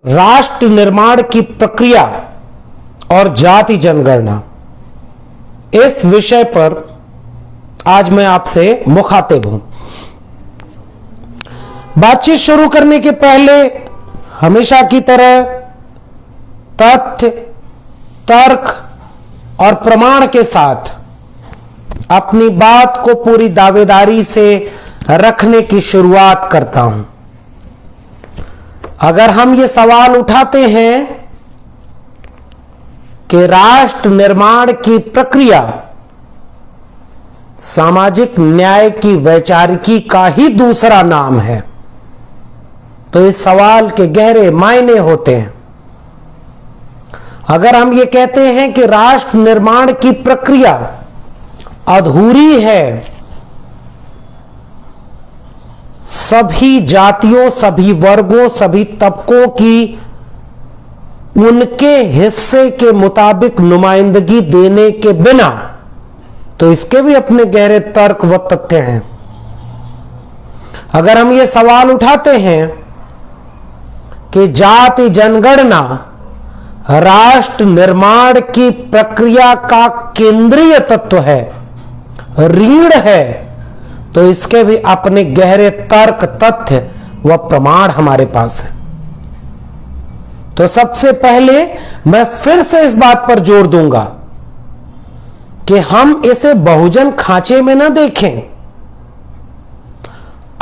राष्ट्र निर्माण की प्रक्रिया और जाति जनगणना, इस विषय पर आज मैं आपसे मुखातिब हूं। बातचीत शुरू करने के पहले हमेशा की तरह तथ्य, तर्क और प्रमाण के साथ अपनी बात को पूरी दावेदारी से रखने की शुरुआत करता हूं। अगर हम ये सवाल उठाते हैं कि राष्ट्र निर्माण की प्रक्रिया सामाजिक न्याय की वैचारिकी का ही दूसरा नाम है, तो इस सवाल के गहरे मायने होते हैं। अगर हम ये कहते हैं कि राष्ट्र निर्माण की प्रक्रिया अधूरी है, सभी जातियों, सभी वर्गों, सभी तबकों की उनके हिस्से के मुताबिक नुमाइंदगी देने के बिना, तो इसके भी अपने गहरे तर्क व तथ्य हैं। अगर हम ये सवाल उठाते हैं कि जाति जनगणना राष्ट्र निर्माण की प्रक्रिया का केंद्रीय तत्व है, रीढ़ है, तो इसके भी अपने गहरे तर्क, तथ्य व प्रमाण हमारे पास है। तो सबसे पहले मैं फिर से इस बात पर जोर दूंगा कि हम इसे बहुजन खांचे में न देखें।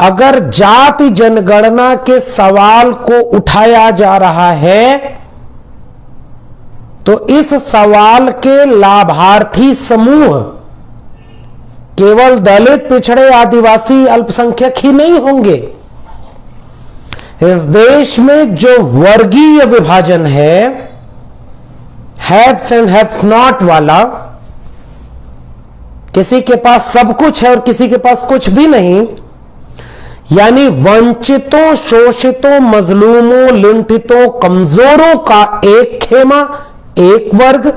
अगर जाति जनगणना के सवाल को उठाया जा रहा है, तो इस सवाल के लाभार्थी समूह केवल दलित, पिछड़े, आदिवासी, अल्पसंख्यक ही नहीं होंगे। इस देश में जो वर्गीय विभाजन है, हैव्स एंड हैव्स नॉट वाला, किसी के पास सब कुछ है और किसी के पास कुछ भी नहीं, यानी वंचितों, शोषितों, मजलूमों, लुंठितों, कमजोरों का एक खेमा, एक वर्ग,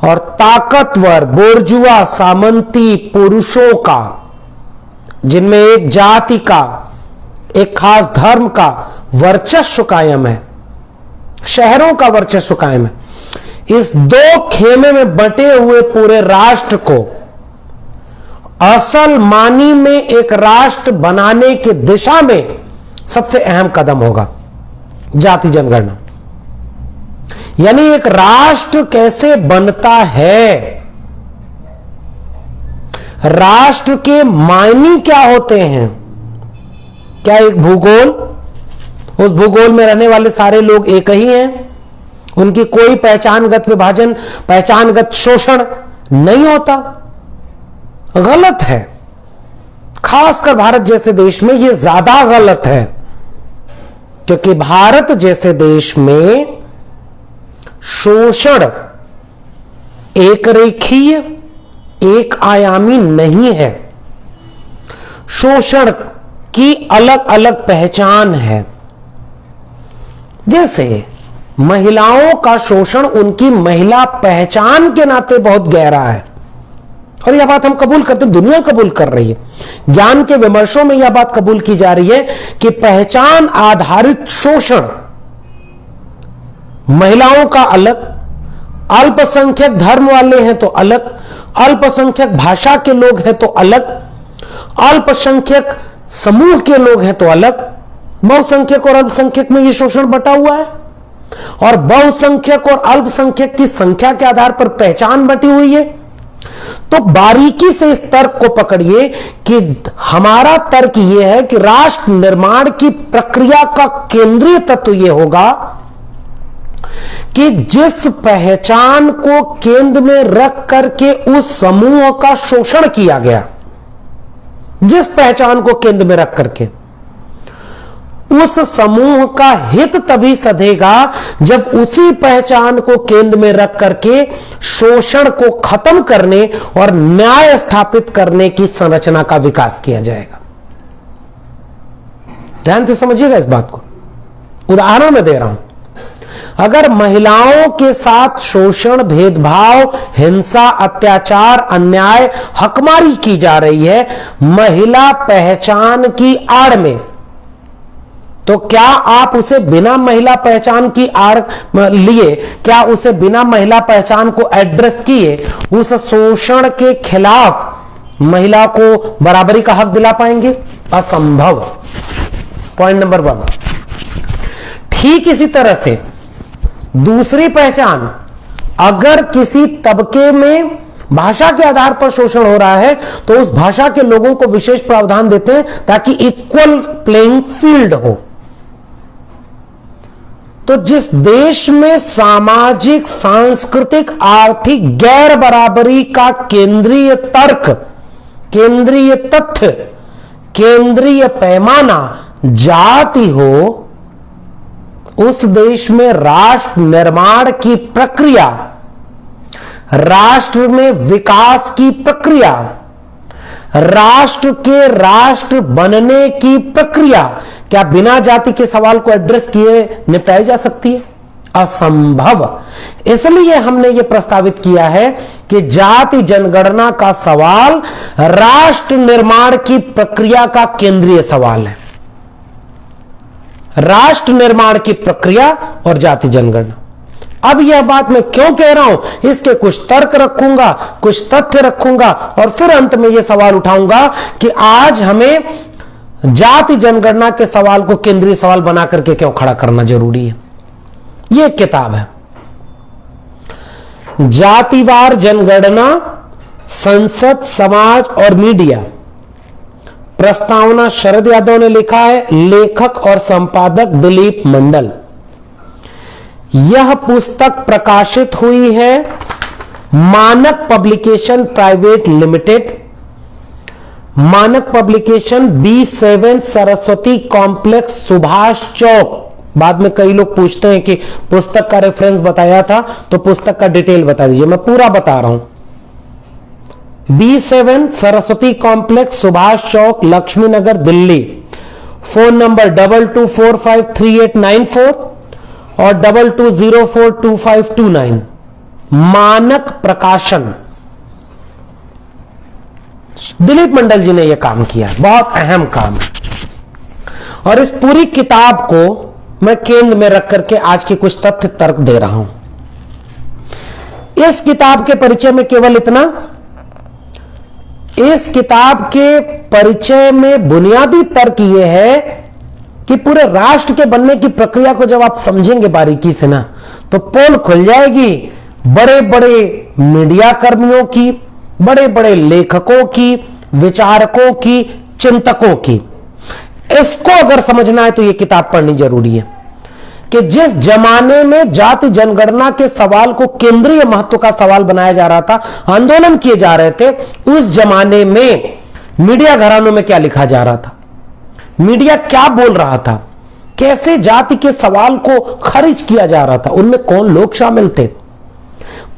और ताकतवर, बोर्जुआ, सामंती पुरुषों का, जिनमें एक जाति का, एक खास धर्म का वर्चस्व कायम है, शहरों का वर्चस्व कायम है, इस दो खेमे में बंटे हुए पूरे राष्ट्र को असल मानी में एक राष्ट्र बनाने की दिशा में सबसे अहम कदम होगा जाति जनगणना। यानी एक राष्ट्र कैसे बनता है, राष्ट्र के मायने क्या होते हैं, क्या एक भूगोल, उस भूगोल में रहने वाले सारे लोग एक ही हैं, उनकी कोई पहचानगत विभाजन, पहचानगत शोषण नहीं होता? गलत है। खासकर भारत जैसे देश में यह ज्यादा गलत है, क्योंकि भारत जैसे देश में शोषण एक रेखीय, एक आयामी नहीं है। शोषण की अलग अलग पहचान है। जैसे महिलाओं का शोषण उनकी महिला पहचान के नाते बहुत गहरा है, और यह बात हम कबूल करते, दुनिया कबूल कर रही है। ज्ञान के विमर्शों में यह बात कबूल की जा रही है कि पहचान आधारित शोषण महिलाओं का अलग, अल्पसंख्यक धर्म वाले हैं तो अलग, अल्पसंख्यक भाषा के लोग हैं तो अलग, अल्पसंख्यक समूह के लोग हैं तो अलग, बहुसंख्यक और अल्पसंख्यक में यह शोषण बटा हुआ है, और बहुसंख्यक और अल्पसंख्यक की संख्या के आधार पर पहचान बटी हुई है। तो बारीकी से इस तर्क को पकड़िए कि हमारा तर्क यह है कि राष्ट्र निर्माण की प्रक्रिया का केंद्रीय तत्व यह होगा कि जिस पहचान को केंद्र में रख करके उस समूह का शोषण किया गया, जिस पहचान को केंद्र में रख करके, उस समूह का हित तभी सधेगा जब उसी पहचान को केंद्र में रख करके शोषण को खत्म करने और न्याय स्थापित करने की संरचना का विकास किया जाएगा। ध्यान से समझिएगा इस बात को। उदाहरण मैं दे रहा हूं, अगर महिलाओं के साथ शोषण, भेदभाव, हिंसा, अत्याचार, अन्याय, हकमारी की जा रही है महिला पहचान की आड़ में, तो क्या आप उसे बिना महिला पहचान की आड़ लिए, क्या उसे बिना महिला पहचान को एड्रेस किए उस शोषण के खिलाफ महिला को बराबरी का हक दिला पाएंगे? असंभव। Point number 1। ठीक इसी तरह से दूसरी पहचान, अगर किसी तबके में भाषा के आधार पर शोषण हो रहा है तो उस भाषा के लोगों को विशेष प्रावधान देते हैं ताकि इक्वल प्लेइंग फील्ड हो। तो जिस देश में सामाजिक, सांस्कृतिक, आर्थिक गैर बराबरी का केंद्रीय तर्क, केंद्रीय तथ्य, केंद्रीय पैमाना जाति हो, उस देश में राष्ट्र निर्माण की प्रक्रिया, राष्ट्र में विकास की प्रक्रिया, राष्ट्र के राष्ट्र बनने की प्रक्रिया क्या बिना जाति के सवाल को एड्रेस किए निपटाई जा सकती है? असंभव। इसलिए हमने यह प्रस्तावित किया है कि जाति जनगणना का सवाल राष्ट्र निर्माण की प्रक्रिया का केंद्रीय सवाल है। राष्ट्र निर्माण की प्रक्रिया और जाति जनगणना। अब यह बात मैं क्यों कह रहा हूं, इसके कुछ तर्क रखूंगा, कुछ तथ्य रखूंगा और फिर अंत में यह सवाल उठाऊंगा कि आज हमें जाति जनगणना के सवाल को केंद्रीय सवाल बना करके क्यों खड़ा करना जरूरी है। यह एक किताब है, जातिवार जनगणना, संसद, समाज और मीडिया। प्रस्तावना शरद यादव ने लिखा है, लेखक और संपादक दिलीप मंडल। यह पुस्तक प्रकाशित हुई है Manak publication private limited, Manak publication B7 Saraswati complex, Subhash Chowk. बाद में कई लोग पूछते हैं कि पुस्तक का रेफरेंस बताया था तो पुस्तक का डिटेल बता दीजिए, मैं पूरा बता रहा हूं। B7 सरस्वती कॉम्प्लेक्स, सुभाष चौक, लक्ष्मी नगर, दिल्ली। फोन नंबर 22453894 और 22042529। मानक प्रकाशन। दिलीप मंडल जी ने यह काम किया, बहुत अहम काम है। और इस पूरी किताब को मैं केंद्र में रख करके आज के कुछ तथ्य तर्क दे रहा हूं। इस किताब के परिचय में केवल इतना, इस किताब के परिचय में बुनियादी तर्क यह है कि पूरे राष्ट्र के बनने की प्रक्रिया को जब आप समझेंगे बारीकी से ना, तो पोल खुल जाएगी बड़े बड़े मीडिया कर्मियों की, बड़े बड़े लेखकों की, विचारकों की, चिंतकों की। इसको अगर समझना है तो यह किताब पढ़नी जरूरी है कि जिस जमाने में जाति जनगणना के सवाल को केंद्रीय महत्व का सवाल बनाया जा रहा था, आंदोलन किए जा रहे थे, उस जमाने में मीडिया घरानों में क्या लिखा जा रहा था, मीडिया क्या बोल रहा था, कैसे जाति के सवाल को खारिज किया जा रहा था, उनमें कौन लोग शामिल थे,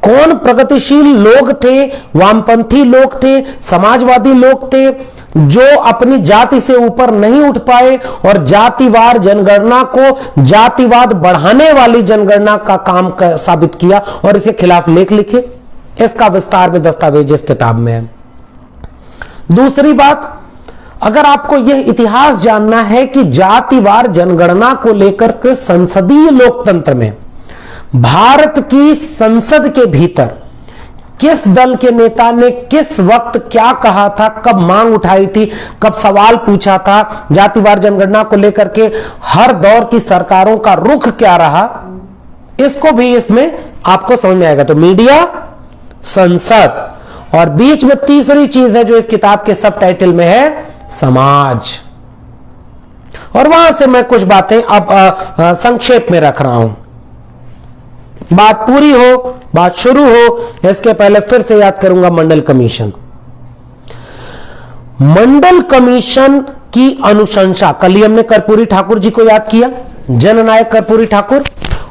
कौन प्रगतिशील लोग थे, वामपंथी लोग थे, समाजवादी लोग थे जो अपनी जाति से ऊपर नहीं उठ पाए और जातिवार जनगणना को जातिवाद बढ़ाने वाली जनगणना का काम साबित किया और इसके खिलाफ लेख लिखे। इसका विस्तार में दस्तावेज इस किताब में है। दूसरी बात, अगर आपको यह इतिहास जानना है कि जातिवार जनगणना को लेकर के संसदीय लोकतंत्र में भारत की संसद के भीतर किस दल के नेता ने किस वक्त क्या कहा था, कब मांग उठाई थी, कब सवाल पूछा था, जातिवार जनगणना को लेकर के हर दौर की सरकारों का रुख क्या रहा, इसको भी इसमें आपको समझ में आएगा। तो मीडिया, संसद और बीच में तीसरी चीज है जो इस किताब के सब टाइटल में है, समाज। और वहां से मैं कुछ बातें अब संक्षेप में रख रहा हूं। बात पूरी हो, बात शुरू हो, इसके पहले फिर से याद करूंगा मंडल कमीशन। मंडल कमीशन की अनुशंसा, कल ही हमने कर्पूरी ठाकुर जी को याद किया, जननायक कर्पूरी ठाकुर।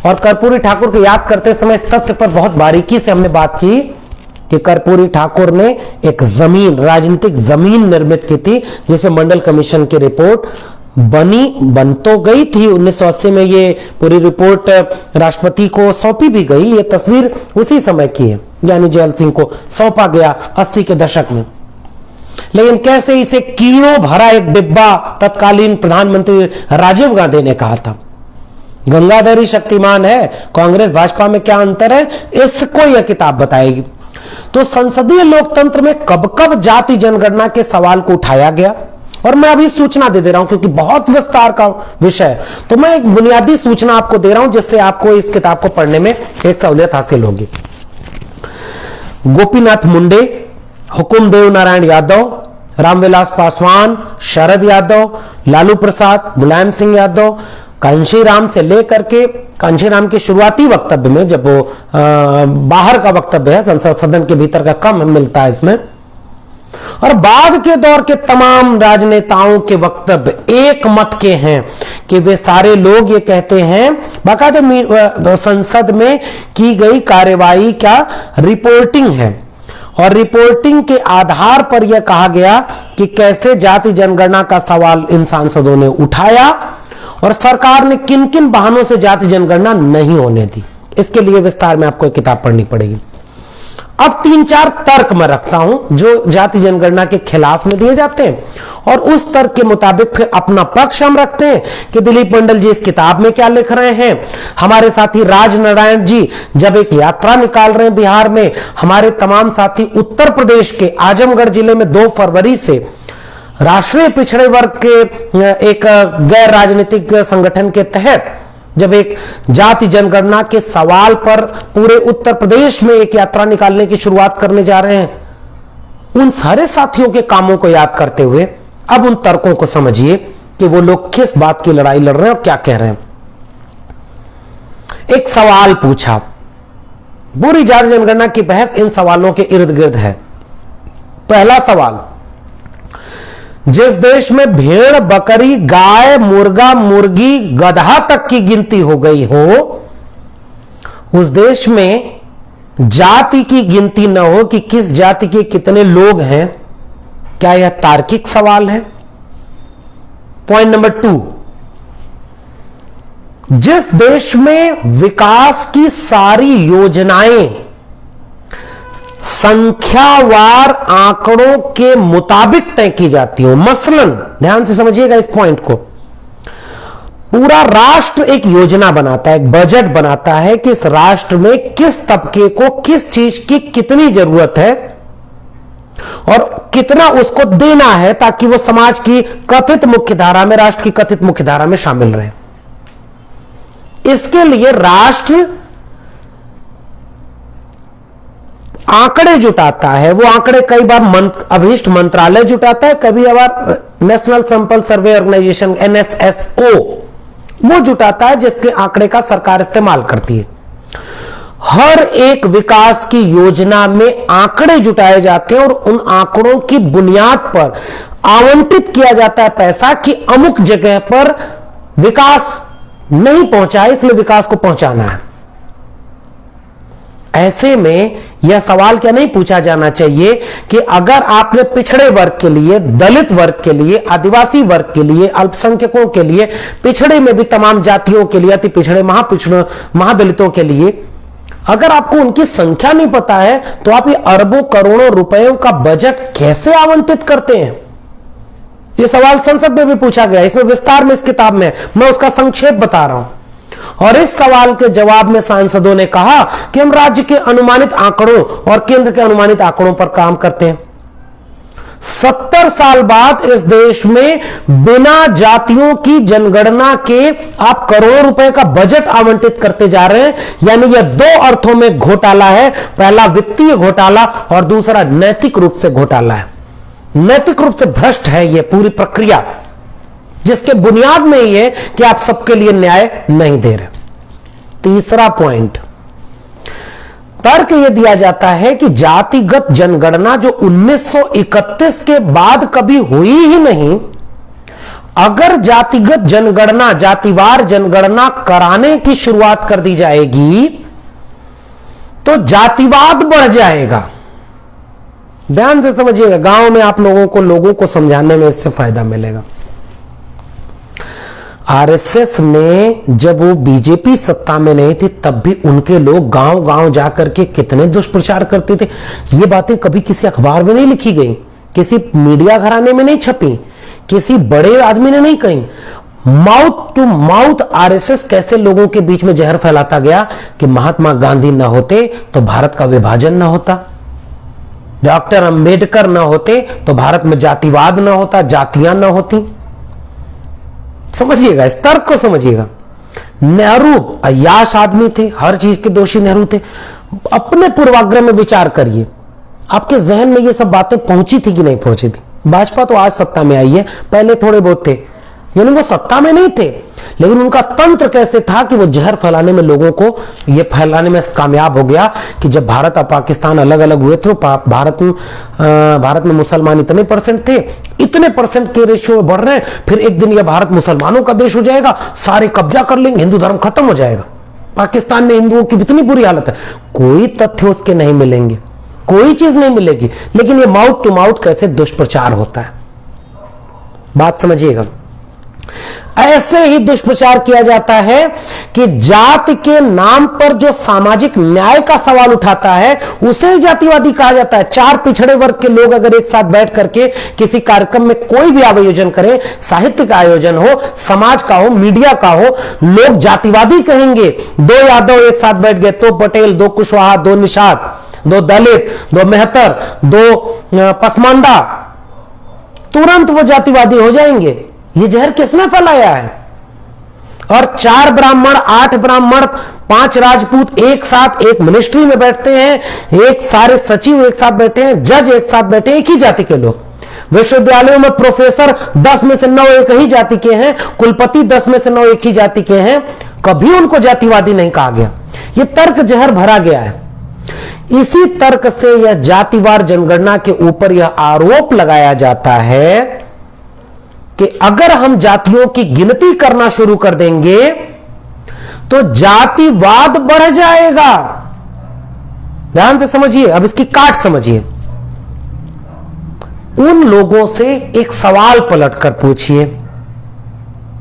और कर्पूरी ठाकुर को याद करते समय इस तथ्य पर बहुत बारीकी से हमने बात की कि कर्पूरी ठाकुर ने एक जमीन, राजनीतिक जमीन निर्मित की थी जिसमें मंडल कमीशन की रिपोर्ट बन तो गई थी। 1980 में ये पूरी रिपोर्ट राष्ट्रपति को सौंपी भी गई। ये तस्वीर उसी समय की है, यानी जैल सिंह को सौंपा गया 80 के दशक में। लेकिन कैसे इसे कीड़ों भरा एक डिब्बा तत्कालीन प्रधानमंत्री राजीव गांधी ने कहा था। गंगाधर ही शक्तिमान है, कांग्रेस भाजपा में क्या अंतर है, इसको यह किताब बताएगी। तो संसदीय लोकतंत्र में कब कब जाति जनगणना के सवाल को उठाया गया, और मैं अभी सूचना दे रहा हूं क्योंकि बहुत विस्तार का विषय है, तो मैं एक बुनियादी सूचना आपको दे रहा हूं जिससे आपको इस किताब को पढ़ने में एक सहूलियत हासिल होगी। गोपीनाथ मुंडे, हुकुमदेव नारायण यादव, रामविलास पासवान, शरद यादव, लालू प्रसाद, मुलायम सिंह यादव, कांशीराम से लेकर के कांशीराम के शुरुआती वक्तव्य में, जब वो बाहर का वक्तव्य है, संसद सदन के भीतर का कम मिलता है इसमें, और बाद के दौर के तमाम राजनेताओं के वक्तव्य एक मत के हैं कि वे सारे लोग ये कहते हैं, बाकायदा संसद में की गई कार्यवाही क्या रिपोर्टिंग है, और रिपोर्टिंग के आधार पर यह कहा गया कि कैसे जाति जनगणना का सवाल इन सांसदों ने उठाया और सरकार ने किन किन बहानों से जाति जनगणना नहीं होने दी। इसके लिए विस्तार में आपको एक किताब पढ़नी पड़ेगी। अब 3-4 तर्क मैं रखता हूं जो जाति जनगणना के खिलाफ में दिए जाते हैं, और उस तर्क के मुताबिक फिर अपना पक्ष हम रखते हैं कि दिलीप मंडल जी इस किताब में क्या लिख रहे हैं। हमारे साथी राजनारायण जी जब एक यात्रा निकाल रहे हैं बिहार में, हमारे तमाम साथी उत्तर प्रदेश के आजमगढ़ जिले में 2 फरवरी से राष्ट्रीय पिछड़े वर्ग के एक गैर राजनीतिक संगठन के तहत जब एक जाति जनगणना के सवाल पर पूरे उत्तर प्रदेश में एक यात्रा निकालने की शुरुआत करने जा रहे हैं, उन सारे साथियों के कामों को याद करते हुए अब उन तर्कों को समझिए कि वो लोग किस बात की लड़ाई लड़ रहे हैं और क्या कह रहे हैं। एक सवाल पूछा, पूरी जाति जनगणना की बहस इन सवालों के इर्द गिर्द है। पहला सवाल, जिस देश में भेड़, बकरी, गाय, मुर्गा, मुर्गी, गधा तक की गिनती हो गई हो, उस देश में जाति की गिनती न हो कि किस जाति के कितने लोग हैं, क्या यह तार्किक सवाल है? पॉइंट नंबर 2, जिस देश में विकास की सारी योजनाएं संख्यावार आंकड़ों के मुताबिक तय की जाती हो, मसलन ध्यान से समझिएगा इस पॉइंट को, पूरा राष्ट्र एक योजना बनाता है, एक बजट बनाता है कि इस राष्ट्र में किस तबके को किस चीज की कितनी जरूरत है और कितना उसको देना है ताकि वो समाज की कथित मुख्यधारा में, राष्ट्र की कथित मुख्यधारा में शामिल रहे। इसके लिए राष्ट्र आंकड़े जुटाता है। वो आंकड़े कई बार अभीष्ट मंत्रालय जुटाता है, कभी बार national sample survey organisation NSSO वो जुटाता है, जिसके आंकड़े का सरकार इस्तेमाल करती है। हर एक विकास की योजना में आंकड़े जुटाए जाते हैं और उन आंकड़ों की बुनियाद पर आवंटित किया जाता है पैसा कि अमुक जगह पर विकास नहीं पहुंचा है, इसलिए विकास को पहुंचाना है। ऐसे में यह सवाल क्या नहीं पूछा जाना चाहिए कि अगर आपने पिछड़े वर्ग के लिए, दलित वर्ग के लिए, आदिवासी वर्ग के लिए, अल्पसंख्यकों के लिए, पिछड़े में भी तमाम जातियों के लिए, अति पिछड़े, महापिछड़े, महादलितों के लिए अगर आपको उनकी संख्या नहीं पता है तो आप ये अरबों करोड़ों रुपयों का बजट कैसे आवंटित करते हैं? यह सवाल संसद में भी पूछा गया, इसमें विस्तार में इस किताब में मैं उसका संक्षेप बता रहा हूं। और इस सवाल के जवाब में सांसदों ने कहा कि हम राज्य के अनुमानित आंकड़ों और केंद्र के अनुमानित आंकड़ों पर काम करते हैं। 70 साल बाद इस देश में बिना जातियों की जनगणना के आप करोड़ों रुपए का बजट आवंटित करते जा रहे हैं। यानी यह दो अर्थों में घोटाला है, पहला वित्तीय घोटाला और दूसरा नैतिक रूप से घोटाला है। नैतिक रूप से भ्रष्ट है यह पूरी प्रक्रिया, जिसके बुनियाद में यह है कि आप सबके लिए न्याय नहीं दे रहे। तीसरा पॉइंट, तर्क यह दिया जाता है कि जातिगत जनगणना जो 1931 के बाद कभी हुई ही नहीं, अगर जातिगत जनगणना, जातिवार जनगणना कराने की शुरुआत कर दी जाएगी तो जातिवाद बढ़ जाएगा। ध्यान से समझिएगा, गांव में आप लोगों को समझाने में इससे फायदा मिलेगा। आरएसएस ने जब वो बीजेपी सत्ता में नहीं थी तब भी उनके लोग गांव गांव जाकर के कितने दुष्प्रचार करते थे। ये बातें कभी किसी अखबार में नहीं लिखी गई, किसी मीडिया घराने में नहीं छपी, किसी बड़े आदमी ने नहीं कही। माउथ टू माउथ आरएसएस कैसे लोगों के बीच में जहर फैलाता गया कि महात्मा गांधी न होते तो भारत का विभाजन न होता, डॉक्टर अंबेडकर न होते तो भारत में जातिवाद न होता, जातियां न होती। समझिएगा, इस तर्क को समझिएगा। नेहरू अय्याश आदमी थे, हर चीज के दोषी नेहरू थे। अपने पूर्वाग्रह में विचार करिए, आपके जहन में ये सब बातें पहुंची थी कि नहीं पहुंची थी? भाजपा तो आज सत्ता में आई है, पहले थोड़े बहुत थे, यानी वो सत्ता में नहीं थे, लेकिन उनका तंत्र कैसे था कि वो जहर फैलाने में, लोगों को ये फैलाने में कामयाब हो गया कि जब भारत और पाकिस्तान अलग अलग हुए तो भारत में मुसलमान इतने परसेंट थे, इतने परसेंट के रेशियो में बढ़ रहे हैं, फिर एक दिन ये भारत मुसलमानों का देश हो जाएगा, सारे कब्जा कर लेंगे, हिंदू धर्म खत्म हो जाएगा। पाकिस्तान में हिंदुओं की इतनी बुरी हालत है, कोई तथ्य उसके नहीं मिलेंगे, कोई चीज नहीं मिलेगी, लेकिन ये माउथ टू माउथ कैसे दुष्प्रचार होता है, बात समझिएगा। ऐसे ही दुष्प्रचार किया जाता है कि जाति के नाम पर जो सामाजिक न्याय का सवाल उठाता है उसे जातिवादी कहा जाता है। चार पिछड़े वर्ग के लोग अगर एक साथ बैठ करके किसी कार्यक्रम में कोई भी आयोजन करें, साहित्य का आयोजन हो, समाज का हो, मीडिया का हो, लोग जातिवादी कहेंगे। दो यादव एक साथ बैठ गए, दो पटेल, दो कुशवाहा, दो निषाद, दो दलित, दो मेहतर, दो पसमांदा, तुरंत वो जातिवादी हो जाएंगे। ये जहर किसने फैलाया है? और 4 ब्राह्मण, 8 ब्राह्मण, 5 राजपूत एक साथ एक मिनिस्ट्री में बैठते हैं, एक सारे सचिव एक साथ बैठे हैं, जज एक साथ बैठे हैं, एक ही जाति के लोग। विश्वविद्यालयों में प्रोफेसर 10 में से 9 एक ही जाति के हैं, कुलपति 10 में से 9 एक ही जाति के हैं, कभी उनको जातिवादी नहीं कहा गया। ये तर्क जहर भरा गया है। इसी तर्क से यह जातिवार जनगणना के ऊपर यह आरोप लगाया जाता है कि अगर हम जातियों की गिनती करना शुरू कर देंगे तो जातिवाद बढ़ जाएगा। ध्यान से समझिए, अब इसकी काट समझिए। उन लोगों से एक सवाल पलटकर पूछिए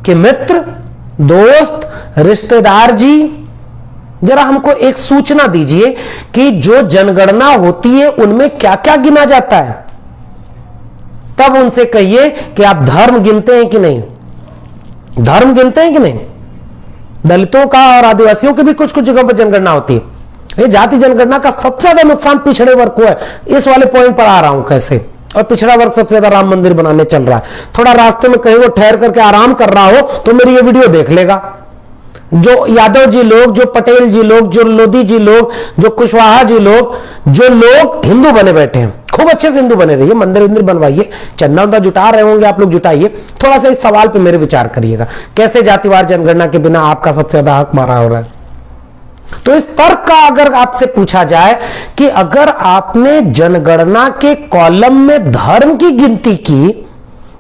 कि मित्र, दोस्त, रिश्तेदार जी, जरा हमको एक सूचना दीजिए कि जो जनगणना होती है उनमें क्या क्या गिना जाता है। तब उनसे कहिए कि आप धर्म गिनते हैं कि नहीं, धर्म गिनते हैं कि नहीं। दलितों का और आदिवासियों की भी कुछ कुछ जगहों पर जनगणना होती है। ये जाति जनगणना का सबसे ज्यादा नुकसान पिछड़े वर्ग को है। इस वाले पॉइंट पर आ रहा हूं कैसे। और पिछड़ा वर्ग सबसे ज्यादा राम मंदिर बनाने चल रहा है। थोड़ा रास्ते में कहीं वो ठहर करके आराम कर रहा हो तो मेरी ये वीडियो देख लेगा। जो यादव जी लोग, जो पटेल जी लोग, जो लोधी जी लोग, जो कुशवाहा जी लोग, जो लोग हिंदू बने बैठे हैं, खूब अच्छे से हिंदू बने रहिए, मंदिर वंदिर बनवाइए, चंदा उंदा जुटा रहे होंगे आप लोग, जुटाइए। थोड़ा सा इस सवाल पे मेरे विचार करिएगा, कैसे जातिवार जनगणना के बिना आपका सबसे ज्यादा हक मारा हो रहा है। तो इस तर्क का अगर आपसे पूछा जाए कि अगर आपने जनगणना के कॉलम में धर्म की गिनती की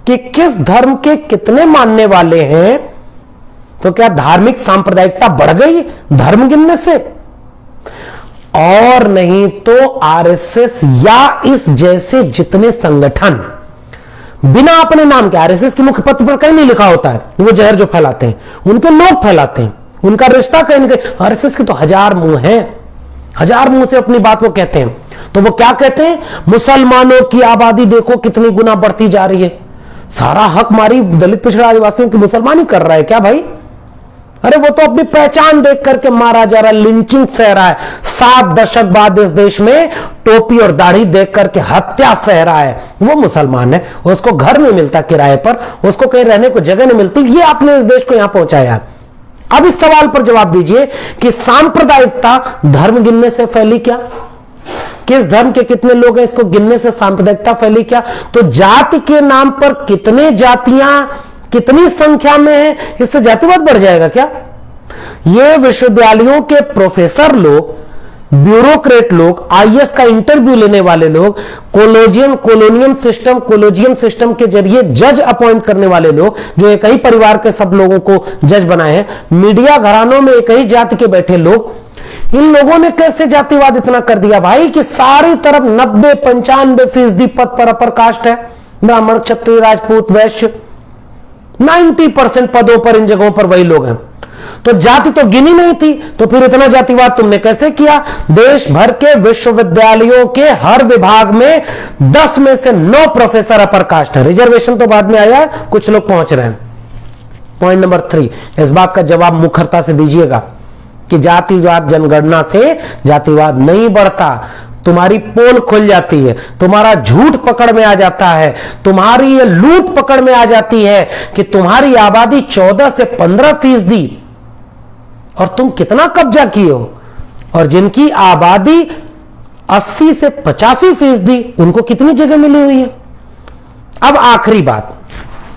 कि किस धर्म के कितने मानने वाले हैं, तो क्या धार्मिक सांप्रदायिकता बढ़ गई धर्म गिनने से? और नहीं तो आरएसएस या इस जैसे जितने संगठन बिना अपने नाम के, आरएसएस के मुख्य पत्र पर कहीं नहीं लिखा होता है वो जहर जो फैलाते हैं, उनके लोग फैलाते हैं, उनका रिश्ता कहीं नहीं कहीं। आरएसएस के तो 1000 मुंह हैं, 1000 मुंह से अपनी बात वो कहते हैं। तो वो क्या कहते हैं? मुसलमानों की आबादी देखो कितनी गुना बढ़ती जा रही है, सारा हक मारी दलित पिछड़ा आदिवासियों की मुसलमान ही कर रहा है क्या भाई? अरे वो तो अपनी पहचान देख करके मारा जा रहा है, लिंचिंग सह रहा है। 7 दशक बाद इस देश में टोपी और दाढ़ी देख करके हत्या सह रहा है, वो मुसलमान है। उसको घर नहीं मिलता किराए पर, उसको कहीं रहने को जगह नहीं मिलती, ये आपने इस देश को यहां पहुंचाया। अब इस सवाल पर जवाब दीजिए कि सांप्रदायिकता धर्म गिनने से फैली क्या? किस धर्म के कितने लोग हैं इसको गिनने से सांप्रदायिकता फैली क्या? तो जाति के नाम पर कितने जातियां कितनी संख्या में है, इससे जातिवाद बढ़ जाएगा क्या? ये विश्वविद्यालयों के प्रोफेसर लोग, ब्यूरोक्रेट लोग, आईएएस का इंटरव्यू लेने वाले लोग, कोलोजियम सिस्टम के जरिए जज अपॉइंट करने वाले लोग, जो एक ही परिवार के सब लोगों को जज बनाए हैं, मीडिया घरानों में एक ही जाति के बैठे लोग, इन लोगों ने कैसे जातिवाद इतना कर दिया भाई कि सारी तरफ 90-95% पद पर अपर कास्ट है, ब्राह्मण, क्षत्रिय, राजपूत, वैश्य, 90% पदों पर इन जगहों पर वही लोग हैं। तो जाति तो गिनी नहीं थी, तो फिर इतना जातिवाद तुमने कैसे किया? देश भर के विश्वविद्यालयों के हर विभाग में 10 में से 9 प्रोफेसर अपर कास्ट है। रिजर्वेशन तो बाद में आया, कुछ लोग पहुंच रहे हैं। पॉइंट नंबर 3, इस बात का जवाब मुखरता से दीजिएगा कि जातिवाद जनगणना से जातिवाद नहीं बढ़ता। तुम्हारी पोल खुल जाती है, तुम्हारा झूठ पकड़ में आ जाता है, तुम्हारी ये लूट पकड़ में आ जाती है कि तुम्हारी आबादी 14 से 15% और तुम कितना कब्जा किए हो, और जिनकी आबादी 80 से 85% उनको कितनी जगह मिली हुई है। अब आखिरी बात,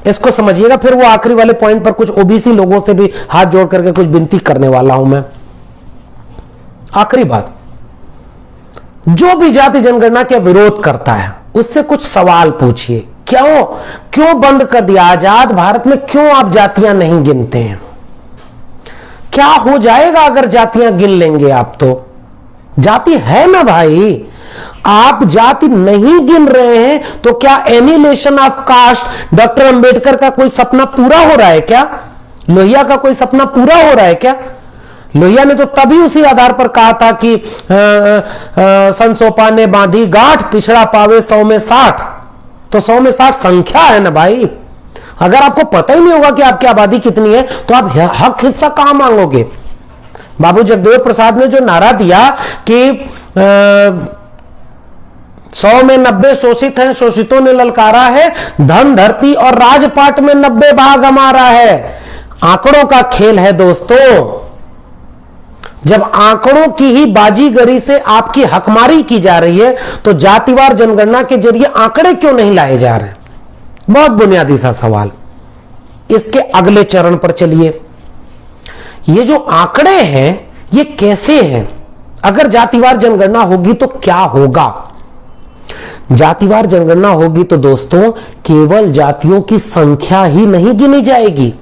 इसको समझिएगा, फिर वो आखिरी वाले पॉइंट पर कुछ ओबीसी लोगों से भी हाथ जोड़ करके कुछ विनती करने वाला हूं मैं। आखिरी बात, जो भी जाति जनगणना के विरोध करता है उससे कुछ सवाल पूछिए। क्यों बंद कर दिया? आजाद भारत में क्यों आप जातियां नहीं गिनते हैं? क्या हो जाएगा अगर जातियां गिन लेंगे आप? तो जाति है ना भाई, आप जाति नहीं गिन रहे हैं तो क्या annihilation of caste doctor Ambedkar का कोई सपना पूरा हो रहा है क्या? लोहिया का कोई सपना पूरा हो रहा है क्या? लोहिया ने तो तभी उसी आधार पर कहा था कि संसोपा ने बांधी गांठ, पिछड़ा पावे 100 में 60। तो 100 में 60 संख्या है ना भाई। अगर आपको पता ही नहीं होगा कि आपकी आबादी कितनी है तो आप हक हिस्सा कहां मांगोगे? बाबू जगदेव प्रसाद ने जो नारा दिया कि 100 में 90 शोषित हैं, शोषितों ने ललकारा है, धन धरती और राजपाट में 90 भाग हमारा है। आंकड़ों का खेल है दोस्तों। जब आंकड़ों की ही बाजीगरी से आपकी हकमारी की जा रही है तो जातिवार जनगणना के जरिए आंकड़े क्यों नहीं लाए जा रहे? बहुत बुनियादी सा सवाल। इसके अगले चरण पर चलिए। ये जो आंकड़े हैं ये कैसे हैं? अगर जातिवार जनगणना होगी तो क्या होगा? जातिवार जनगणना होगी तो दोस्तों केवल जातियों की संख्या ही नहीं गिनी जाएगी,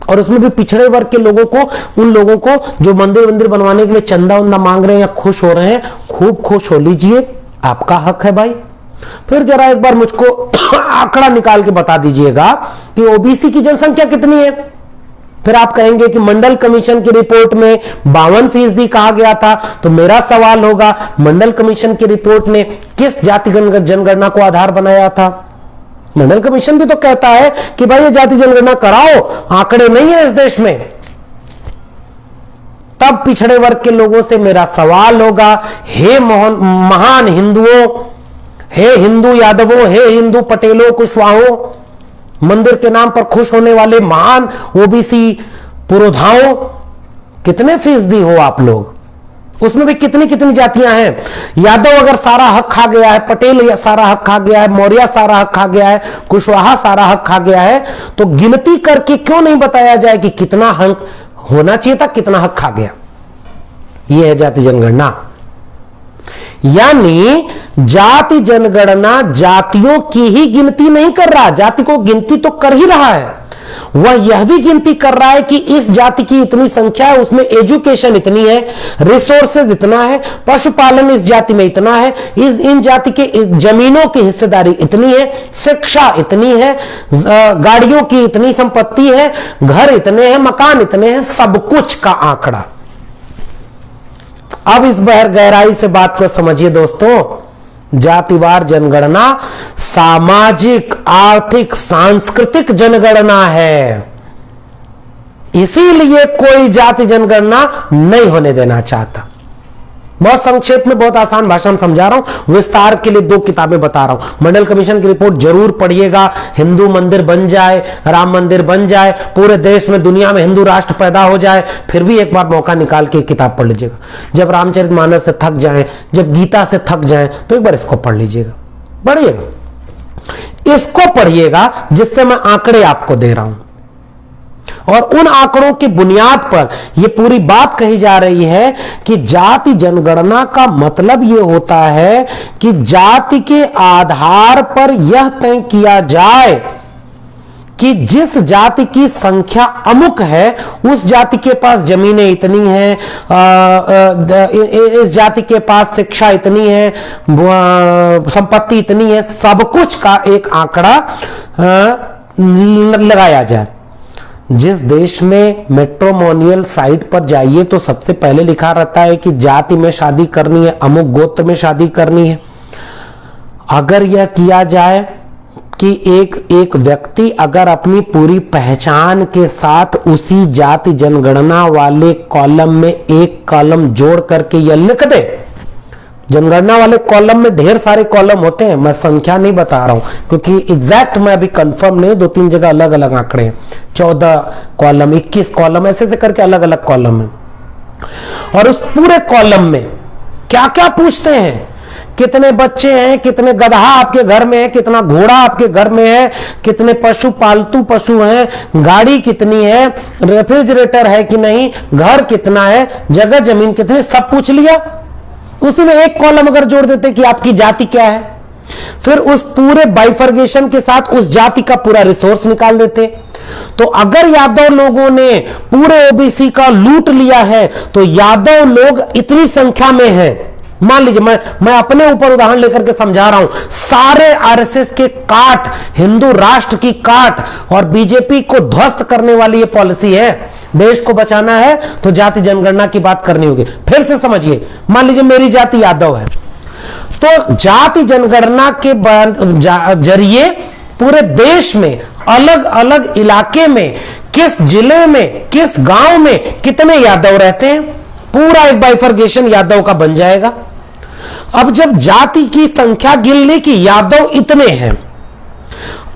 और उसमें भी पिछड़े वर्ग के लोगों को, उन लोगों को जो मंदिर बनवाने के लिए चंदा उंदा मांग रहे हैं या खुश हो रहे हैं, खूब खुश हो लीजिए, आपका हक है भाई। फिर जरा एक बार मुझको आंकड़ा निकाल के बता दीजिएगा कि ओबीसी की जनसंख्या कितनी है। फिर आप कहेंगे कि मंडल कमीशन की रिपोर्ट में 52% कहा गया था। तो मेरा सवाल होगा, मंडल कमीशन की रिपोर्ट ने किस जाति जनगणना को आधार बनाया था? मंडल कमीशन भी तो कहता है कि भाई ये जाति जनगणना कराओ, आंकड़े नहीं है इस देश में। तब पिछड़े वर्ग के लोगों से मेरा सवाल होगा, हे महान हिंदुओं, हे हिंदू यादवों, हे हिंदू पटेलों, कुशवाहों, मंदिर के नाम पर खुश होने वाले महान ओबीसी पुरोधाओं, कितने फीसदी हो आप लोग? उसमें भी कितनी कितनी जातियां हैं? यादव अगर सारा हक खा गया है, पटेल सारा हक खा गया है, मौर्य सारा हक खा गया है, कुशवाहा सारा हक खा गया है, तो गिनती करके क्यों नहीं बताया जाए कि कितना हक होना चाहिए था, कितना हक खा गया? यह है जाति जनगणना। यानी जाति जनगणना जातियों की ही गिनती नहीं कर रहा, जाति को गिनती तो कर ही रहा है, वह यह भी गिनती कर रहा है कि इस जाति की इतनी संख्या है, उसमें एजुकेशन इतनी है, रिसोर्सेज इतना है, पशुपालन इस जाति में इतना है, इन जाति के जमीनों की हिस्सेदारी इतनी है, शिक्षा इतनी है, गाड़ियों की इतनी संपत्ति है, घर इतने हैं, मकान इतने हैं, सब कुछ का आंकड़ा। अब इस गहराई से बात को समझिए दोस्तों। जातिवार जनगणना सामाजिक, आर्थिक, सांस्कृतिक जनगणना है, इसीलिए कोई जाति जनगणना नहीं होने देना चाहता। बहुत संक्षेप में, बहुत आसान भाषा में समझा रहा हूं, विस्तार के लिए 2 किताबें बता रहा हूं। मंडल कमीशन की रिपोर्ट जरूर पढ़िएगा। हिंदू मंदिर बन जाए, राम मंदिर बन जाए, पूरे देश में, दुनिया में हिंदू राष्ट्र पैदा हो जाए, फिर भी एक बार मौका निकाल के किताब पढ़ लीजिएगा। जब रामचरितमानस से थक जाए, जब गीता से थक जाए, तो एक बार इसको पढ़ लीजिएगा, पढ़िएगा, इसको पढ़िएगा जिससे मैं आंकड़े आपको दे रहा हूं, और उन आंकड़ों की बुनियाद पर यह पूरी बात कही जा रही है कि जाति जनगणना का मतलब यह होता है कि जाति के आधार पर यह तय किया जाए कि जिस जाति की संख्या अमुक है, उस जाति के पास जमीनें इतनी हैं, इस जाति के पास शिक्षा इतनी है, संपत्ति इतनी है, सब कुछ का एक आंकड़ा लगाया जाए। जिस देश में मैट्रिमोनियल साइट पर जाइए तो सबसे पहले लिखा रहता है कि जाति में शादी करनी है, अमुक गोत्र में शादी करनी है। अगर यह किया जाए कि एक व्यक्ति अगर अपनी पूरी पहचान के साथ उसी जाति जनगणना वाले कॉलम में एक कॉलम जोड़ करके यह लिख दे, जनगणना वाले कॉलम में ढेर सारे कॉलम होते हैं, मैं संख्या नहीं बता रहा हूं क्योंकि एग्जैक्ट मैं अभी कंफर्म नहीं, 2-3 जगह अलग अलग आंकड़े हैं, 14 कॉलम, 21 कॉलम, ऐसे करके अलग अलग कॉलम है। और उस पूरे कॉलम में क्या क्या पूछते हैं, कितने बच्चे हैं, कितने गधा आपके घर में है, कितना घोड़ा आपके घर में है, कितने पशु पालतू पशु हैं, गाड़ी कितनी है, रेफ्रिजरेटर है कि नहीं, घर कितना है, जगह जमीन कितनी, सब पूछ लिया। उसी में एक कॉलम अगर जोड़ देते कि आपकी जाति क्या है, फिर उस पूरे बाइफर्गेशन के साथ उस जाति का पूरा रिसोर्स निकाल देते। तो अगर यादव लोगों ने पूरे ओबीसी का लूट लिया है तो यादव लोग इतनी संख्या में है, मान लीजिए मैं अपने ऊपर उदाहरण लेकर के समझा रहा हूं, सारे आरएसएस के काट, हिंदू राष्ट्र की काट और बीजेपी को ध्वस्त करने वाली ये पॉलिसी है। देश को बचाना है तो जाति जनगणना की बात करनी होगी। फिर से समझिए, मान लीजिए मेरी जाति यादव है, तो जाति जनगणना के जरिए पूरे देश में अलग अलग इलाके में, किस जिले में, किस गांव में कितने यादव रहते हैं, पूरा एक बाइफर्गेशन यादव का बन जाएगा। अब जब जाति की संख्या गिन ली कि यादव इतने हैं,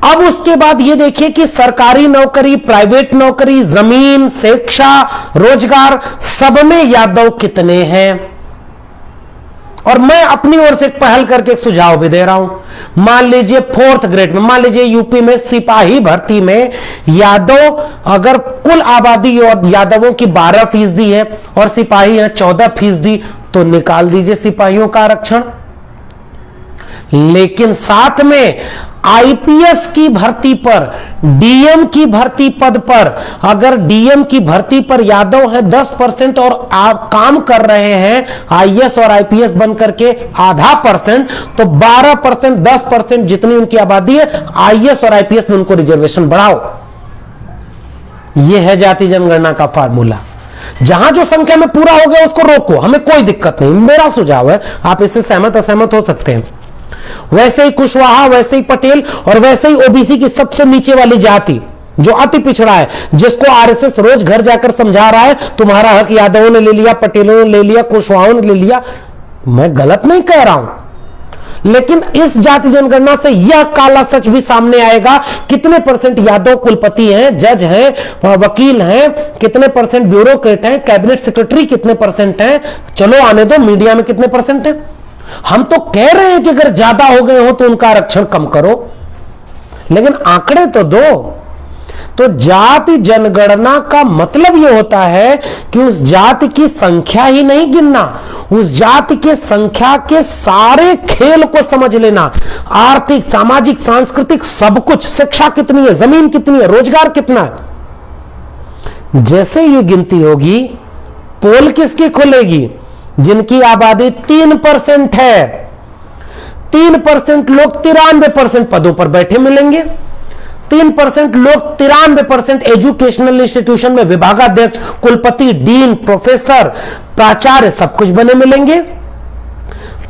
अब उसके बाद ये देखिए कि सरकारी नौकरी, प्राइवेट नौकरी, जमीन, शिक्षा, रोजगार, सब में यादव कितने हैं। और मैं अपनी ओर से एक पहल करके एक सुझाव भी दे रहा हूं। मान लीजिए 4th ग्रेड में, मान लीजिए यूपी में सिपाही भर्ती में यादव, अगर कुल आबादी और यादवों की 12% है और सिपाही है 14%, तो निकाल दीजिए सिपाहियों का आरक्षण। लेकिन साथ में आईपीएस की भर्ती पर, डीएम की भर्ती पद पर, अगर डीएम की भर्ती पर यादव है 10% और आप काम कर रहे हैं आईएएस और आईपीएस बनकर के आधा %, तो 12%, 10% जितनी उनकी आबादी है आईएएस और आईपीएस में उनको रिजर्वेशन बढ़ाओ। यह है जाति जनगणना का फार्मूला। जहां जो संख्या में पूरा हो गया उसको रोको, हमें कोई दिक्कत नहीं, मेरा सुझाव है, आप इससे सहमत असहमत हो सकते हैं। वैसे ही कुशवाहा, वैसे ही पटेल और वैसे ही ओबीसी की सबसे नीचे वाली जाति जो अति पिछड़ा है, जिसको आरएसएस रोज घर जाकर समझा रहा है तुम्हारा हक यादवों ने ले लिया, पटेलों ने ले लिया, कुशवाहाओं ने ले लिया। मैं गलत नहीं कह रहा हूं, लेकिन इस जाति जनगणना से यह काला सच भी सामने आएगा, कितने % यादव कुलपति हैं, जज हैं, वकील हैं, कितने % ब्यूरोक्रेट हैं, कैबिनेट सेक्रेटरी कितने % हैं, चलो आने दो, मीडिया में कितने % हैं। हम तो कह रहे हैं कि अगर ज्यादा हो गए हो तो उनका आरक्षण कम करो, लेकिन आंकड़े तो दो। तो जाति जनगणना का मतलब यह होता है कि उस जाति की संख्या ही नहीं गिनना, उस जाति के संख्या के सारे खेल को समझ लेना, आर्थिक, सामाजिक, सांस्कृतिक, सब कुछ, शिक्षा कितनी है, जमीन कितनी है, रोजगार कितना है। जैसे ये गिनती होगी, पोल किसकी खुलेगी? जिनकी आबादी 3% है। 3% लोग 93% पदों पर बैठे मिलेंगे। 3% लोग 93% एजुकेशनल इंस्टीट्यूशन में विभागाध्यक्ष, कुलपति, डीन, प्रोफेसर, प्राचार्य सब कुछ बने मिलेंगे।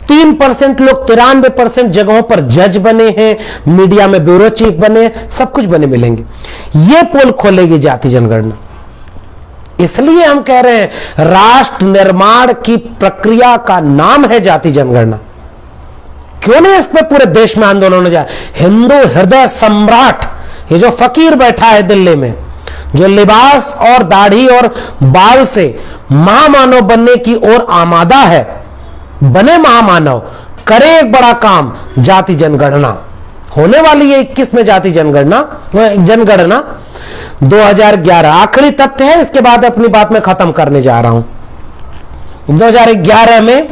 3% लोग 93% जगहों पर जज बने हैं, मीडिया में ब्यूरो चीफ बने, सब कुछ बने मिलेंगे। यह पोल खोलेगी जाति जनगणना। इसलिए हम कह रहे हैं राष्ट्र निर्माण की प्रक्रिया का नाम है जाति जनगणना। क्यों नहीं इस पे पूरे देश में आंदोलन हो जाए? हिंदू हृदय सम्राट, ये जो फकीर बैठा है दिल्ली में, जो लिबास और दाढ़ी और बाल से महामानव बनने की ओर आमादा है, बने महामानव, करे एक बड़ा काम, जाति जनगणना होने वाली है 21 में। जाति जनगणना 2011 आखिरी तथ्य है, इसके बाद अपनी बात में खत्म करने जा रहा हूं। 2011 में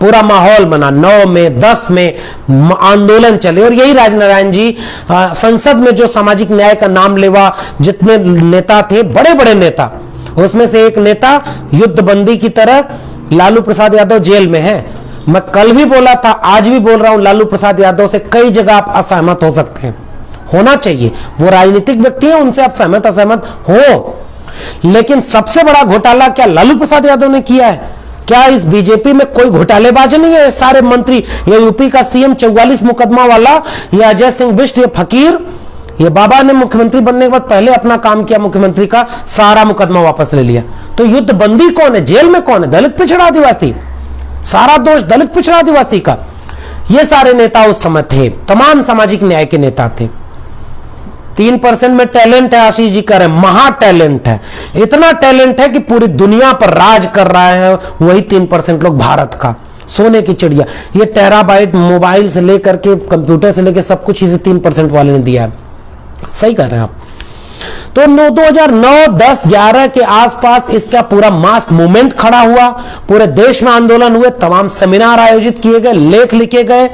पूरा माहौल बना, 9 में 10 में आंदोलन चले और यही राजनारायण जी संसद में जो सामाजिक न्याय का नाम लेवा जितने नेता थे, बड़े बड़े नेता, उसमें से एक नेता युद्धबंदी की तरह लालू प्रसाद यादव जेल में है। मैं कल भी बोला था, आज भी बोल रहा हूं, लालू प्रसाद यादव से कई जगह आप असहमत हो सकते हैं, होना चाहिए, वो राजनीतिक व्यक्ति है, उनसे आप सहमत असहमत हो। लेकिन सबसे बड़ा घोटाला क्या लालू प्रसाद यादव ने किया है? क्या इस बीजेपी में कोई घोटालेबाज नहीं है? सारे मंत्री, ये यूपी का सीएम 44 मुकदमा वाला, ये अजय सिंह बिष्ट, ये फकीर, ये बाबा ने मुख्यमंत्री बनने के बाद पहले अपना काम किया मुख्यमंत्री का, सारा मुकदमा वापस ले लिया। तो युद्ध बंदी कौन है? जेल में कौन है? दलित पिछड़ा आदिवासी। सारा दोष दलित पिछड़ा आदिवासी का। ये सारे नेता उस समय थे, तमाम सामाजिक न्याय के नेता थे। 3% में टैलेंट है, आशीष जी कह रहे हैं, महा टैलेंट है। इतना टैलेंट है कि पूरी दुनिया पर राज कर रहा है वही 3% लोग, भारत का सोने की चिड़िया। ये टेराबाइट मोबाइल से लेकर के कंप्यूटर से लेकर सब कुछ इसे 3% वाले ने दिया है। सही कह रहे हैं आप। तो 2009, 10, 11 के आसपास इसका पूरा मास मूवमेंट खड़ा हुआ, पूरे देश में आंदोलन हुए, तमाम सेमिनार आयोजित किए गए, लेख लिखे गए,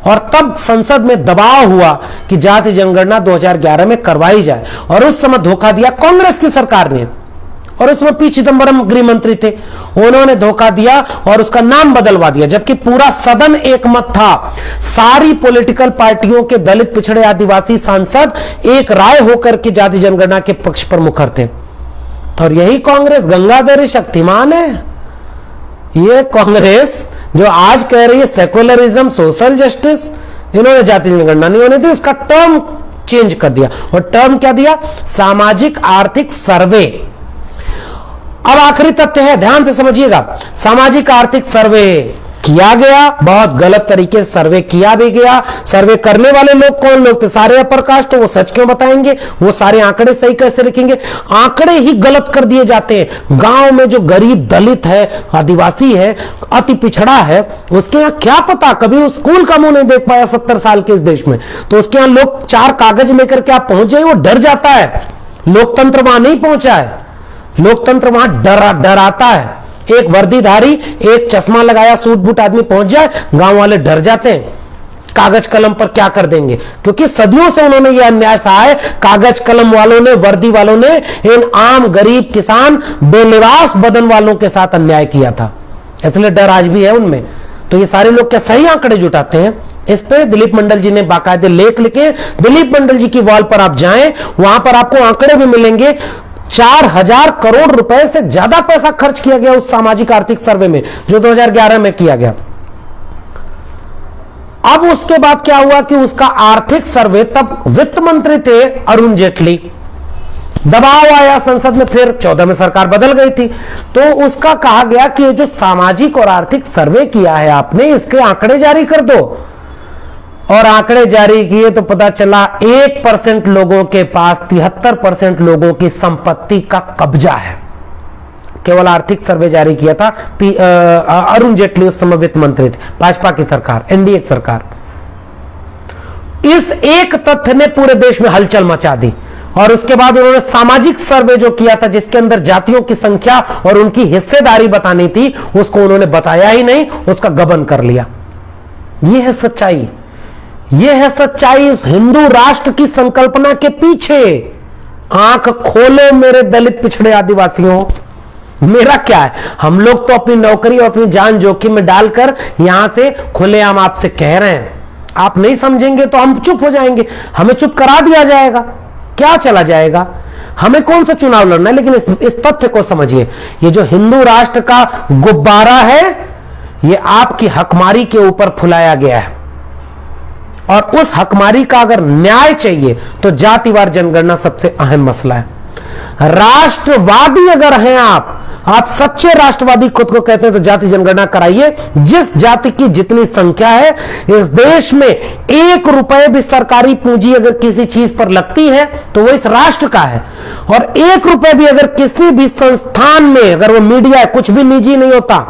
और तब संसद में दबाव हुआ कि जाति जनगणना 2011 में करवाई जाए। और उस समय धोखा दिया कांग्रेस की सरकार ने, और उस समय पी चिदंबरम गृह मंत्री थे, उन्होंने धोखा दिया और उसका नाम बदलवा दिया, जबकि पूरा सदन एकमत था। सारी पॉलिटिकल पार्टियों के दलित पिछड़े आदिवासी सांसद एक राय होकर के जाति जनगणना के पक्ष पर मुखर थे। और यही कांग्रेस गंगाधरी शक्तिमान है। ये कांग्रेस जो आज कह रही है सेकुलरिज्म, सोशल जस्टिस, इन्होंने जाति जनगणना नहीं होने दी, उसका टर्म चेंज कर दिया। और टर्म क्या दिया? सामाजिक आर्थिक सर्वे। अब आखिरी तथ्य है, ध्यान से समझिएगा। सामाजिक आर्थिक सर्वे किया गया, बहुत गलत तरीके से सर्वे किया भी गया। सर्वे करने वाले लोग कौन लोग थे? सारे अपर कास्ट। तो वो सच क्यों बताएंगे? वो सारे आंकड़े सही कैसे लिखेंगे? आंकड़े ही गलत कर दिए जाते हैं। गांव में जो गरीब दलित है, आदिवासी है, अति पिछड़ा है, उसके यहाँ क्या पता, कभी स्कूल का मुंह नहीं देख पाया 70 साल के इस देश में, तो उसके यहाँ लोग 4 कागज लेकर के आप पहुंच जाए, वो डर जाता है। लोकतंत्र वहां नहीं पहुंचा है, लोकतंत्र वहां डराता है। एक वर्दीधारी, एक चश्मा लगाया सूट बूट आदमी पहुंच जाए, गांव वाले डर जाते हैं। कागज कलम पर क्या कर देंगे? क्योंकि सदियों से उन्होंने यह अन्याय सहा है। कागज कलम वालों ने, वर्दी वालों ने इन आम गरीब किसान बेलिबास बदन वालों के साथ अन्याय किया था, इसलिए डर आज भी है उनमें। तो ये सारे लोग क्या सही आंकड़े जुटाते हैं? इस पे दिलीप मंडल जी ने बाकायदे लेख लिखे। दिलीप मंडल जी की वॉल पर आप जाएं, वहां पर आपको आंकड़े भी मिलेंगे। 4000 करोड़ रुपए से ज्यादा पैसा खर्च किया गया उस सामाजिक आर्थिक सर्वे में जो 2011 में किया गया। अब उसके बाद क्या हुआ कि उसका आर्थिक सर्वे, तब वित्त मंत्री थे अरुण जेटली, दबाव आया संसद में, फिर 14 में सरकार बदल गई थी, तो उसका कहा गया कि ये जो सामाजिक और आर्थिक सर्वे किया है आपने, इसके आंकड़े जारी कर दो। और आंकड़े जारी किए तो पता चला 1% लोगों के पास 73% लोगों की संपत्ति का कब्जा है। केवल आर्थिक सर्वे जारी किया था अरुण जेटली, उस समय वित्त मंत्री थे, भाजपा की सरकार, एनडीए की सरकार। इस एक तथ्य ने पूरे देश में हलचल मचा दी। और उसके बाद उन्होंने सामाजिक सर्वे जो किया था, जिसके अंदर जातियों की संख्या और उनकी हिस्सेदारी बतानी थी, उसको उन्होंने बताया ही नहीं, उसका गबन कर लिया। यह है सच्चाई, यह है सच्चाई उस हिंदू राष्ट्र की संकल्पना के पीछे। आंख खोलो मेरे दलित पिछड़े आदिवासियों, मेरा क्या है? हम लोग तो अपनी नौकरी और अपनी जान जोखिम में डालकर यहां से खुलेआम आपसे कह रहे हैं। आप नहीं समझेंगे तो हम चुप हो जाएंगे, हमें चुप करा दिया जाएगा, क्या चला जाएगा? हमें कौन सा चुनाव लड़ना है? लेकिन इस तथ्य को समझिए, ये जो हिंदू राष्ट्र का गुब्बारा है, ये आपकी हकमारी के ऊपर फुलाया गया है। और उस हकमारी का अगर न्याय चाहिए तो जातिवार जनगणना सबसे अहम मसला है। राष्ट्रवादी अगर हैं आप सच्चे राष्ट्रवादी खुद को कहते हैं, तो जाति जनगणना कराइए। जिस जाति की जितनी संख्या है इस देश में, 1 रुपए भी सरकारी पूंजी अगर किसी चीज पर लगती है तो वो इस राष्ट्र का है। और 1 रुपए भी अगर किसी भी संस्थान में, अगर वो मीडिया है, कुछ भी निजी नहीं होता।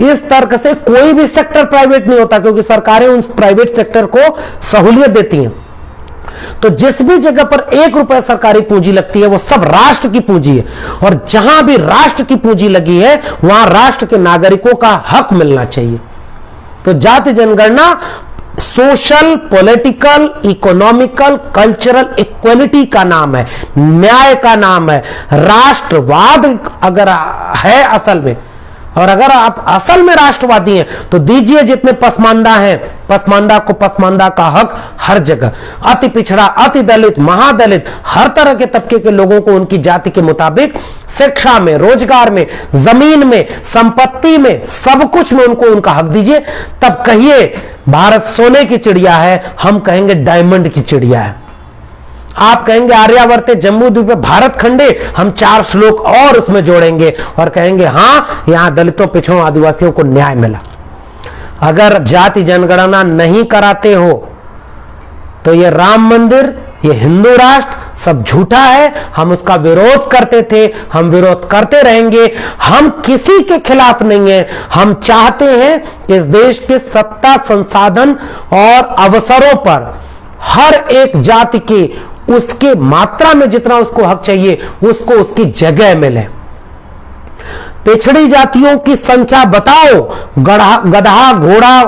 इस तर्क से कोई भी सेक्टर प्राइवेट नहीं होता, क्योंकि सरकारें उन प्राइवेट सेक्टर को सहूलियत देती हैं। तो जिस भी जगह पर 1 रुपए सरकारी पूंजी लगती है वो सब राष्ट्र की पूंजी है। और जहां भी राष्ट्र की पूंजी लगी है वहां राष्ट्र के नागरिकों का हक मिलना चाहिए। तो जाति जनगणना social, political, economical, cultural equality का नाम है, न्याय का नाम है। राष्ट्रवाद अगर है असल में, और अगर आप असल में राष्ट्रवादी हैं तो दीजिए जितने पसमानदा हैं, पसमानदा को पसमानदा का हक हर जगह। अति पिछड़ा, अति दलित, महादलित, हर तरह के तबके के लोगों को उनकी जाति के मुताबिक शिक्षा में, रोजगार में, जमीन में, संपत्ति में, सब कुछ में उनको उनका हक दीजिए। तब कहिए भारत सोने की चिड़िया है, हम कहेंगे डायमंड की चिड़िया है। आप कहेंगे आर्यावर्ते जम्बू द्वीप भारत खंडे, हम 4 श्लोक और उसमें जोड़ेंगे और कहेंगे हां यहां दलितों, पिछड़ों, आदिवासियों को न्याय मिला। अगर जाति जनगणना नहीं कराते हो तो ये राम मंदिर, ये हिंदू राष्ट्र सब झूठा है। हम उसका विरोध करते थे, हम विरोध करते रहेंगे। हम किसी के खिलाफ नहीं है। हम चाहते हैं कि इस देश के सत्ता, संसाधन और अवसरों पर हर एक जाति के उसके मात्रा में जितना उसको हक चाहिए उसको उसकी जगह मिले। पिछड़ी जातियों की संख्या बताओ, गधा, घोड़ा,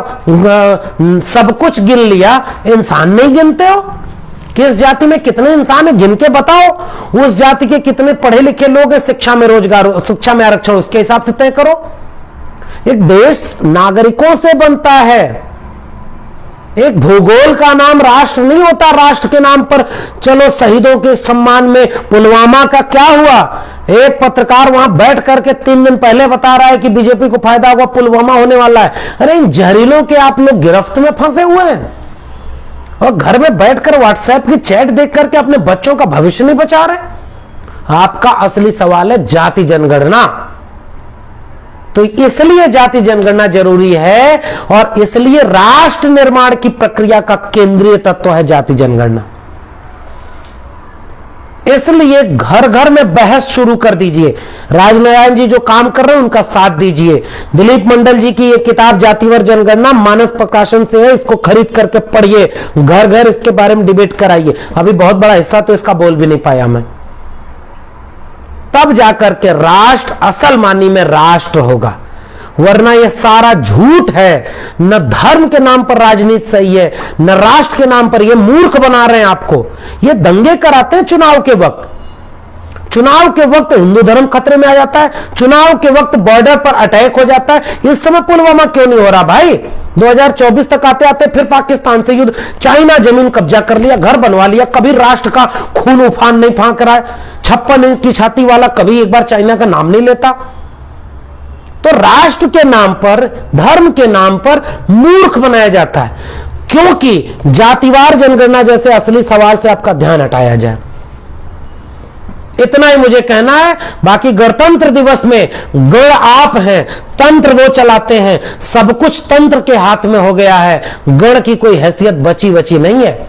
सब कुछ गिन लिया, इंसान नहीं गिनते हो? किस जाति में कितने इंसान है गिन के बताओ। उस जाति के कितने पढ़े लिखे लोग हैं, शिक्षा में रोजगार, शिक्षा में आरक्षण, उसके हिसाब से तय करो। एक देश नागरिकों से बनता है। एक भूगोल का नाम राष्ट्र नहीं होता। राष्ट्र के नाम पर चलो शहीदों के सम्मान में पुलवामा का क्या हुआ? एक पत्रकार वहां बैठ करके 3 दिन पहले बता रहा है कि बीजेपी को फायदा होगा, पुलवामा होने वाला है। अरे इन जहरीलों के आप लोग गिरफ्त में फंसे हुए हैं और घर में बैठकर व्हाट्सएप की चैट देख करके अपने बच्चों का भविष्य नहीं बचा रहे। आपका असली सवाल है जाति जनगणना। तो इसलिए जाति जनगणना जरूरी है और इसलिए राष्ट्र निर्माण की प्रक्रिया का केंद्रीय तत्व है जाति जनगणना। इसलिए घर घर में बहस शुरू कर दीजिए। राजनारायण जी जो काम कर रहे हैं उनका साथ दीजिए। दिलीप मंडल जी की ये किताब जातिवार जनगणना मानस प्रकाशन से है, इसको खरीद करके पढ़िए, घर घर इसके बारे में डिबेट कराइए। अभी बहुत बड़ा हिस्सा तो इसका बोल भी नहीं पाया मैं। तब जाकर के राष्ट्र असल मानी में राष्ट्र होगा, वरना यह सारा झूठ है। न धर्म के नाम पर राजनीति सही है, न राष्ट्र के नाम पर। यह मूर्ख बना रहे हैं आपको। ये दंगे कराते हैं चुनाव के वक्त। चुनाव के वक्त हिंदू धर्म खतरे में आ जाता है, चुनाव के वक्त बॉर्डर पर अटैक हो जाता है। इस समय पुलवामा क्यों नहीं हो रहा भाई? 2024 तक आते आते फिर पाकिस्तान से युद्ध, चाइना जमीन कब्जा कर लिया, घर बनवा लिया। कभी राष्ट्र का खून उफान नहीं फांक रहा है। 56 इंच की छाती वाला कभी एक बार चाइना का नाम नहीं लेता। तो राष्ट्र के नाम पर, धर्म के नाम पर मूर्ख बनाया जाता है, क्योंकि जातिवार जनगणना जैसे असली सवाल से आपका ध्यान हटाया जाए। इतना ही मुझे कहना है। बाकी गणतंत्र दिवस में गण आप हैं, तंत्र वो चलाते हैं। सब कुछ तंत्र के हाथ में हो गया है, गण की कोई हैसियत बची बची नहीं है।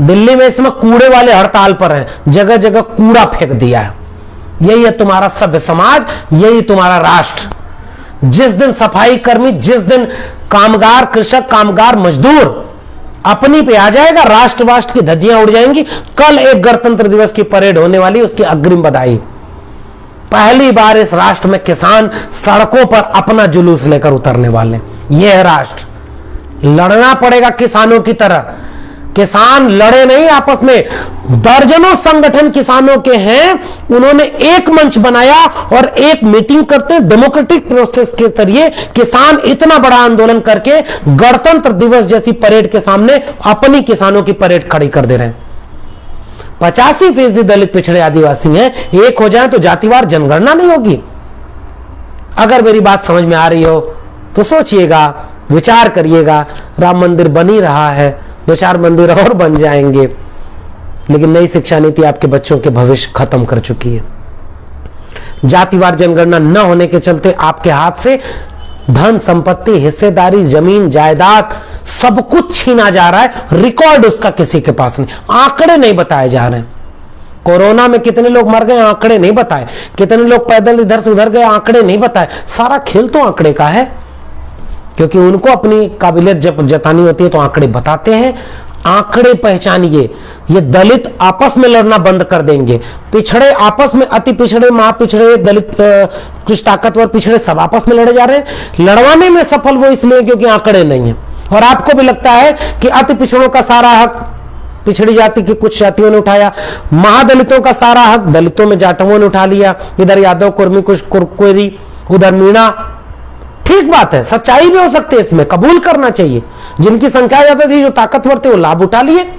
दिल्ली में इसमें कूड़े वाले हड़ताल पर हैं, जगह जगह कूड़ा फेंक दिया है। यही है तुम्हारा सभ्य समाज, यही तुम्हारा राष्ट्र। जिस दिन सफाई कर्मी, जिस दिन कामगार, कृषक, कामगार, मजदूर अपनी पे आ जाएगा, राष्ट्र की धज्जियां उड़ जाएंगी। कल एक गणतंत्र दिवस की परेड होने वाली, उसकी अग्रिम बधाई। पहली बार इस राष्ट्र में किसान सड़कों पर अपना जुलूस लेकर उतरने वाले। यह है राष्ट्र। लड़ना पड़ेगा किसानों की तरह। किसान लड़े नहीं आपस में, दर्जनों संगठन किसानों के हैं। उन्होंने एक मंच बनाया और एक मीटिंग करते, डेमोक्रेटिक प्रोसेस के जरिए किसान इतना बड़ा आंदोलन करके गणतंत्र दिवस जैसी परेड के सामने अपनी किसानों की परेड खड़ी कर दे रहे हैं। 85% दलित, पिछड़े, आदिवासी हैं। एक हो जाए तो जातिवार जनगणना नहीं होगी। अगर मेरी बात समझ में आ रही हो तो सोचिएगा, विचार करिएगा। राम मंदिर बन ही रहा है, 2-4 मंदिर और बन जाएंगे, लेकिन नई शिक्षा नीति आपके बच्चों के भविष्य खत्म कर चुकी है। जातिवार जनगणना न होने के चलते आपके हाथ से धन, संपत्ति, हिस्सेदारी, जमीन, जायदाद सब कुछ छीना जा रहा है। रिकॉर्ड उसका किसी के पास नहीं, आंकड़े नहीं बताए जा रहे हैं। कोरोना में कितने लोग मर गए, आंकड़े नहीं बताए। कितने लोग पैदल इधर से उधर गए, आंकड़े नहीं बताए। सारा खेल तो आंकड़े का है, क्योंकि उनको अपनी काबिलियत जब जतानी होती है तो आंकड़े बताते हैं। आंकड़े पहचानिए। ये दलित आपस में लड़ना बंद कर देंगे। पिछड़े आपस में, अति पिछड़े, महापिछड़े, दलित, कुछ ताकतवर पिछड़े, सब आपस में लड़े जा रहे हैं। लड़वाने में सफल वो इसलिए क्योंकि आंकड़े नहीं है। और आपको भी लगता है कि अति पिछड़ों का सारा हक पिछड़ी जाति की कुछ जातियों ने उठाया, महादलितों का सारा हक दलितों में जाटवों ने उठा लिया, इधर यादव, कुर्मी, कुछ कुरकोरी उधर मीणा। ठीक बात है, सच्चाई भी हो सकती है, इसमें कबूल करना चाहिए। जिनकी संख्या ज्यादा थी, जो ताकतवर थे, वो लाभ उठा लिए।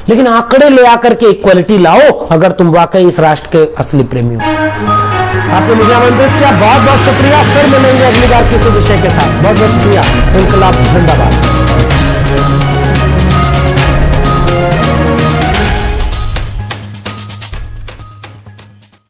लेकिन आंकड़े ले आकर के इक्वालिटी लाओ अगर तुम वाकई इस राष्ट्र के असली प्रेमी हो। आपने मुझे आमंत्रित किया, बहुत बहुत शुक्रिया। फिर मिलेंगे अगली बार किसी विषय के साथ। बहुत बहुत शुक्रिया। इंकलाब जिंदाबाद।